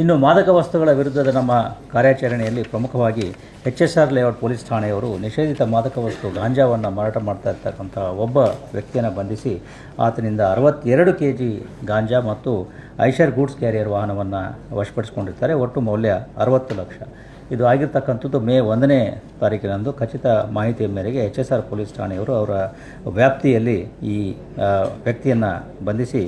ಇನ್ನು ಮಾದಕ ವಸ್ತುಗಳ ವಿರುದ್ಧದ ನಮ್ಮ ಕಾರ್ಯಾಚರಣೆಯಲ್ಲಿ ಪ್ರಮುಖವಾಗಿ HSR ಲೇಔಟ್ ಪೊಲೀಸ್ ಠಾಣೆಯವರು ನಿಷೇಧಿತ ಮಾದಕ ವಸ್ತು ಗಾಂಜಾವನ್ನು ಮಾರಾಟ ಮಾಡ್ತಾ ಇರ್ತಕ್ಕಂಥ ಒಬ್ಬ ವ್ಯಕ್ತಿಯನ್ನು ಬಂಧಿಸಿ ಆತನಿಂದ 62 kg ಗಾಂಜಾ ಮತ್ತು ಐಷರ್ ಗೂಡ್ಸ್ ಕ್ಯಾರಿಯರ್ ವಾಹನವನ್ನು ವಶಪಡಿಸಿಕೊಂಡಿರ್ತಾರೆ. ಒಟ್ಟು ಮೌಲ್ಯ 60 ಲಕ್ಷ. ಇದು ಆಗಿರ್ತಕ್ಕಂಥದ್ದು ಮೇ 1ನೇ ತಾರೀಕಿನಂದು. ಖಚಿತ ಮಾಹಿತಿಯ ಮೇರೆಗೆ HSR ಪೊಲೀಸ್ ಠಾಣೆಯವರು ಅವರ ವ್ಯಾಪ್ತಿಯಲ್ಲಿ ಈ ವ್ಯಕ್ತಿಯನ್ನು ಬಂಧಿಸಿ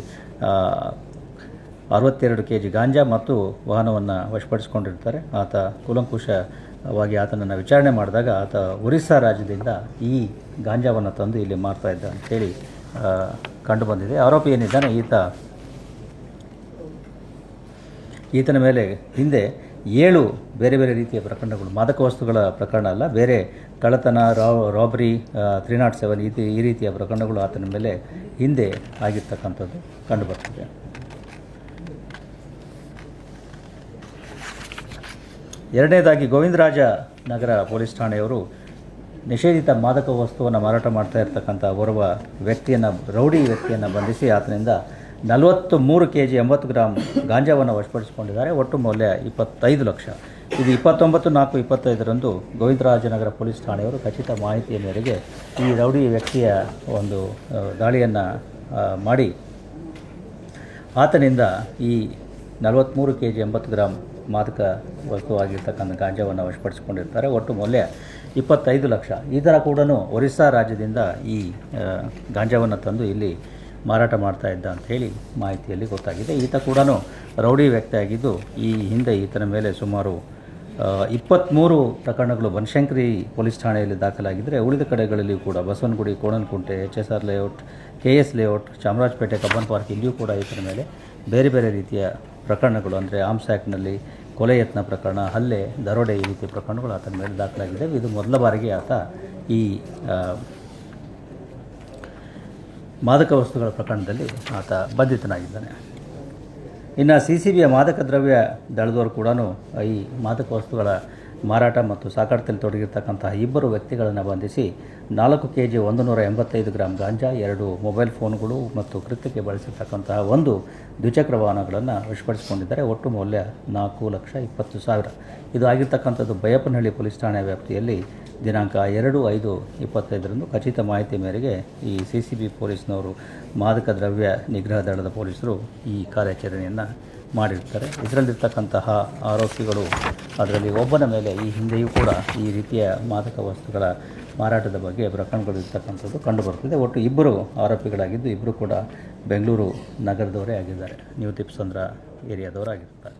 62 kg ಗಾಂಜಾ ಮತ್ತು ವಾಹನವನ್ನು ವಶಪಡಿಸಿಕೊಂಡಿರ್ತಾರೆ. ಆತ ಕೂಲಂಕುಷವಾಗಿ ಆತನನ್ನು ವಿಚಾರಣೆ ಮಾಡಿದಾಗ ಆತ ಒರಿಸ್ಸಾ ರಾಜ್ಯದಿಂದ ಈ ಗಾಂಜಾವನ್ನು ತಂದು ಇಲ್ಲಿ ಮಾರ್ತಾ ಇದ್ದ ಅಂತೇಳಿ ಕಂಡುಬಂದಿದೆ. ಆರೋಪಿ ಏನಿದ್ದಾನೆ ಈತನ ಮೇಲೆ ಹಿಂದೆ 7 ಬೇರೆ ಬೇರೆ ರೀತಿಯ ಪ್ರಕರಣಗಳು, ಮಾದಕ ವಸ್ತುಗಳ ಪ್ರಕರಣ ಅಲ್ಲ, ಬೇರೆ ಕಳ್ಳತನ, ರಾಬರಿ, 307 ಈ ರೀತಿಯ ಪ್ರಕರಣಗಳು ಆತನ ಮೇಲೆ ಹಿಂದೆ ಆಗಿರ್ತಕ್ಕಂಥದ್ದು ಕಂಡುಬರ್ತದೆ. ಎರಡನೇದಾಗಿ ಗೋವಿಂದರಾಜ ನಗರ ಪೊಲೀಸ್ ಠಾಣೆಯವರು ನಿಷೇಧಿತ ಮಾದಕ ವಸ್ತುವನ್ನು ಮಾರಾಟ ಮಾಡ್ತಾ ಇರ್ತಕ್ಕಂಥ ಓರ್ವ ರೌಡಿ ವ್ಯಕ್ತಿಯನ್ನು ಬಂಧಿಸಿ ಆತನಿಂದ 43 kg 80 ಗ್ರಾಂ ಗಾಂಜಾವನ್ನು ವಶಪಡಿಸಿಕೊಂಡಿದ್ದಾರೆ. ಒಟ್ಟು ಮೌಲ್ಯ 25 ಲಕ್ಷ. ಇದು 29/4/25ರಂದು ಗೋವಿಂದರಾಜನಗರ ಪೊಲೀಸ್ ಠಾಣೆಯವರು ಖಚಿತ ಮಾಹಿತಿಯ ಮೇರೆಗೆ ಈ ರೌಡಿ ವ್ಯಕ್ತಿಯ ಒಂದು ದಾಳಿಯನ್ನು ಮಾಡಿ ಆತನಿಂದ ಈ 43 kg 80 ಗ್ರಾಂ ಮಾದಕ ವಸ್ತುವಾಗಿರ್ತಕ್ಕಂಥ ಗಾಂಜಾವನ್ನು ವಶಪಡಿಸಿಕೊಂಡಿರ್ತಾರೆ. ಒಟ್ಟು ಮೌಲ್ಯ 25 ಲಕ್ಷ. ಈ ಥರ ಕೂಡ ಒರಿಸ್ಸಾ ರಾಜ್ಯದಿಂದ ಈ ಗಾಂಜಾವನ್ನು ತಂದು ಇಲ್ಲಿ ಮಾರಾಟ ಮಾಡ್ತಾ ಇದ್ದ ಅಂಥೇಳಿ ಮಾಹಿತಿಯಲ್ಲಿ ಗೊತ್ತಾಗಿದೆ. ಈತ ಕೂಡ ರೌಡಿ ವ್ಯಕ್ತಿಯಾಗಿದ್ದು ಈ ಹಿಂದೆ ಈತನ ಮೇಲೆ ಸುಮಾರು 23 ಪ್ರಕರಣಗಳು ಬನಶಂಕರಿ ಪೊಲೀಸ್ ಠಾಣೆಯಲ್ಲಿ ದಾಖಲಾಗಿದ್ದರೆ ಉಳಿದ ಕಡೆಗಳಲ್ಲಿ ಕೂಡ Basavanagudi, Konanakunte, HSR layout, KS layout, Chamarajpet, Cubbon park ಇಲ್ಲಿಯೂ ಕೂಡ ಈತನ ಮೇಲೆ ಬೇರೆ ಬೇರೆ ರೀತಿಯ ಪ್ರಕರಣಗಳು, ಅಂದರೆ ಆರ್ಮ್ಸ್ ಆ್ಯಕ್ಟ್ನಲ್ಲಿ ಕೊಲೆ ಯತ್ನ ಪ್ರಕರಣ, ಹಲ್ಲೆ, ದರೋಡೆ ಈ ರೀತಿಯ ಪ್ರಕರಣಗಳು ಆತನ ಮೇಲೆ ದಾಖಲಾಗಿದೆ. ಇದು ಮೊದಲ ಬಾರಿಗೆ ಆತ ಈ ಮಾದಕ ವಸ್ತುಗಳ ಪ್ರಕರಣದಲ್ಲಿ ಆತ ಬಂಧಿತನಾಗಿದ್ದಾನೆ. ಇನ್ನು CCBಯ ಮಾದಕ ದ್ರವ್ಯ ದಳದವರು ಕೂಡ ಈ ಮಾದಕ ವಸ್ತುಗಳ ಮಾರಾಟ ಮತ್ತು ಸಾಗಾಟದಲ್ಲಿ ತೊಡಗಿರ್ತಕ್ಕಂತಹ 2 ವ್ಯಕ್ತಿಗಳನ್ನು ಬಂಧಿಸಿ 4 kg 185 ಗ್ರಾಂ ಗಾಂಜಾ, 2 ಮೊಬೈಲ್ ಫೋನ್ಗಳು ಮತ್ತು ಕೃತ್ಯಕ್ಕೆ ಬಳಸಿರ್ತಕ್ಕಂತಹ 1 ದ್ವಿಚಕ್ರ ವಾಹನಗಳನ್ನು ವಶಪಡಿಸಿಕೊಂಡಿದ್ದಾರೆ. ಒಟ್ಟು ಮೌಲ್ಯ 4,20,000. ಇದು ಆಗಿರ್ತಕ್ಕಂಥದ್ದು ಬೈಯಪ್ಪನಹಳ್ಳಿ ಪೊಲೀಸ್ ಠಾಣೆ ವ್ಯಾಪ್ತಿಯಲ್ಲಿ ದಿನಾಂಕ 2/5/25ರಂದು. ಖಚಿತ ಮಾಹಿತಿ ಮೇರೆಗೆ ಈ CCB ಪೊಲೀಸ್ನವರು, ಮಾದಕ ದ್ರವ್ಯ ನಿಗ್ರಹ ದಳದ ಪೊಲೀಸರು ಈ ಕಾರ್ಯಾಚರಣೆಯನ್ನು ಮಾಡಿರ್ತಾರೆ. ಇದರಲ್ಲಿರ್ತಕ್ಕಂತಹ ಆರೋಪಿಗಳು, ಅದರಲ್ಲಿ ಒಬ್ಬನ ಮೇಲೆ ಈ ಹಿಂದೆಯೂ ಕೂಡ ಈ ರೀತಿಯ ಮಾದಕ ವಸ್ತುಗಳ ಮಾರಾಟದ ಬಗ್ಗೆ ಪ್ರಕರಣಗಳು ಇರ್ತಕ್ಕಂಥದ್ದು ಕಂಡುಬರುತ್ತಿದೆ. ಒಟ್ಟು 2 ಆರೋಪಿಗಳಾಗಿದ್ದು 2 ಕೂಡ ಬೆಂಗಳೂರು ನಗರದವರೇ ಆಗಿದ್ದಾರೆ, ನ್ಯೂ ತಿಪ್ಸಂದ್ರ ಏರಿಯಾದವರಾಗಿರ್ತಾರೆ.